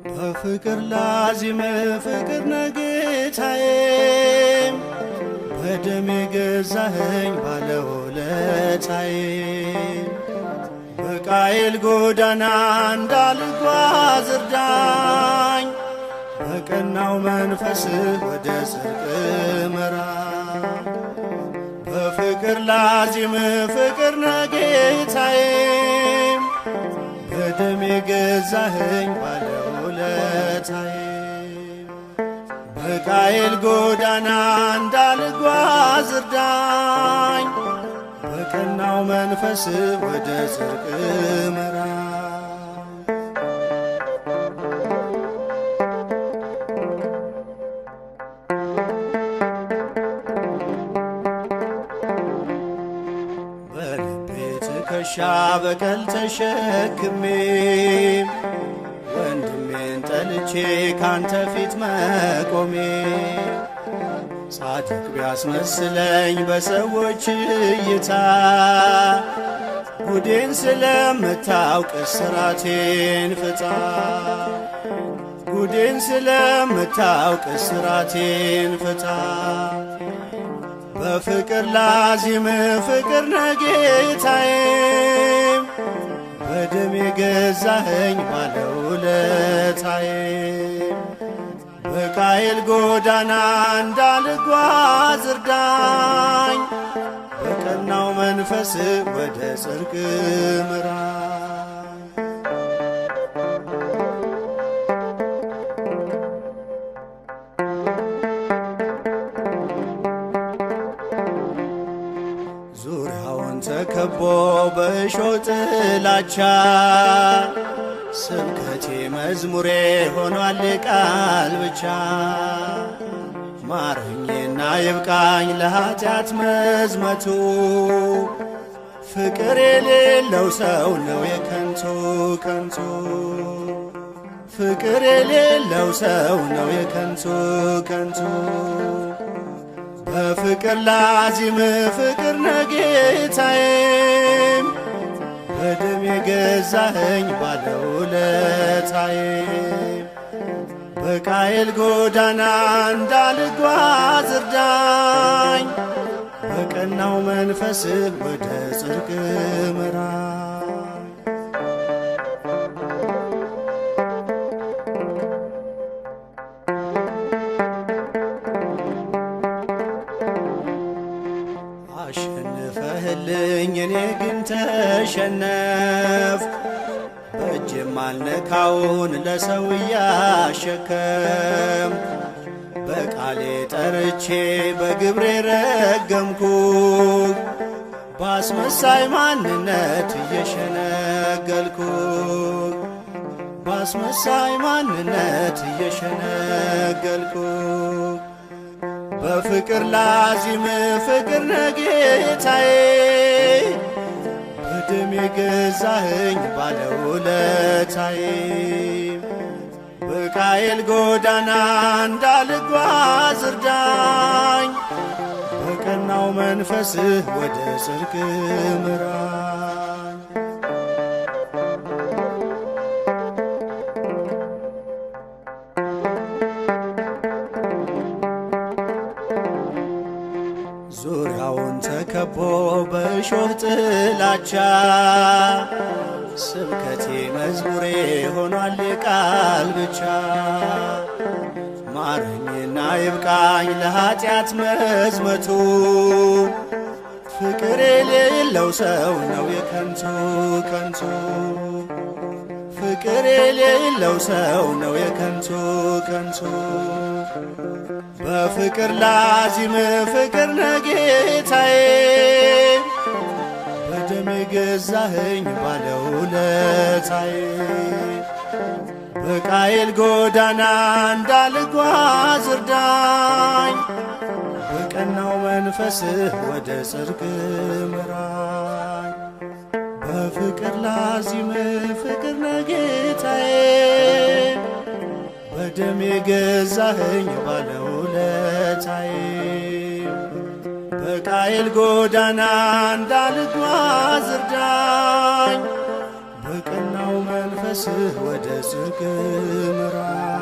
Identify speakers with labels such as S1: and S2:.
S1: በፍቅር ላዚም ፍቅር ነጌታዬ በደም የገዛኸኝ ባለውለታዬ በቃየል ጎዳና እንዳልጓዝ እርዳኝ በቀናው መንፈስህ ወደ ጽድቅ ምራኝ በፍቅር ላዚም ፍቅር ነጌታዬ በደም የገዛኸኝ ባለውለታዬ በቃየል ጎዳና እንዳልጓዝ እርዳኝ በቀናው መንፈስ ወደ ጽድቅ ምራኝ በልቤ ትከሻ በቀል ተሸክሜ ወንድሜን ጠልቼ ካንተ ፊት መቆሜ ጻድቅ ቢያስመስለኝ በሰዎች እይታ ጉዴን ስለምታውቅ እስራቴን ፍታ ጉዴን ስለምታውቅ እስራቴን ፍታ በፍቅር ላዚም ፍቅር ነጌታዬ በደም የገዛኸኝ ባለውለታዬ በቃየል ጎዳና እንዳልጓዝ እርዳኝ በቀናው መንፈስ ወደ ጽድቅ ምራኝ ዙሪያውን ተከቦ በእሾህ ጥላቻ ስብከቴ መዝሙሬ ሆኗል ቃል ብቻ ማረኝና ይብቃኝ ለኃጢአት መዝመቱ ፍቅር የሌለው ሰው ነው የከንቱ ከንቱ ፍቅር የሌለው ሰው ነው የከንቱ ከንቱ በፍቅር ላዚም ፍቅር ነጌታዬ በደም የገዛኸኝ ባለውለታዬ በቃየል ጎዳና እንዳልጓዝ እርዳኝ በቀናው መንፈስ ወደ ጽድቅ ምራኝ አሸንፈህልኝ እኔ ግን ተሸነፍኩ በእጄም አልነካውን ለሰው እያሸከም በቃሌ ጠርቼ በግብሬ ረገምኩ ባስመሳይ ማንነት እየሸነገልኩ ባስመሳይ ማንነት እየሸነገልኩ በፍቅር ላዚም ፍቅር ነጌታዬ በደም የገዛኸኝ ባለውለታዬ በቃየል ጎዳና እንዳልጓዝ እርዳኝ በቀናው መንፈስህ ወደ ጽድቅ ምራኝ ዙሪያውን ተከቦ በእሾህ ጥላቻ ስብከቴ መዝሙሬ ሆኗል ቃል ብቻ ማረኝና ይብቃኝ ለኃጢአት መዝመቱ ፍቅር የሌለው ሰው ነው የከንቱ ከንቱ ፍቅር የሌለው ሰው ነው የከንቱ ከንቱ። በፍቅር ላዚም ፍቅር ነጌታዬ በደም የገዛኸኝ ባለውለታዬ በቃየል ጎዳና እንዳልጓዝ እርዳኝ በቀናው መንፈስህ ወደ ጽድቅ ምራኝ። በፍቅር ላዚም ፍቅር ነጌታዬ በደም የገዛኸኝ ባለውለታዬ በቃየል ጎዳና እንዳልጓዝ እርዳኝ በቀናው መንፈስህ ወደ ጽድቅ ምራኝ።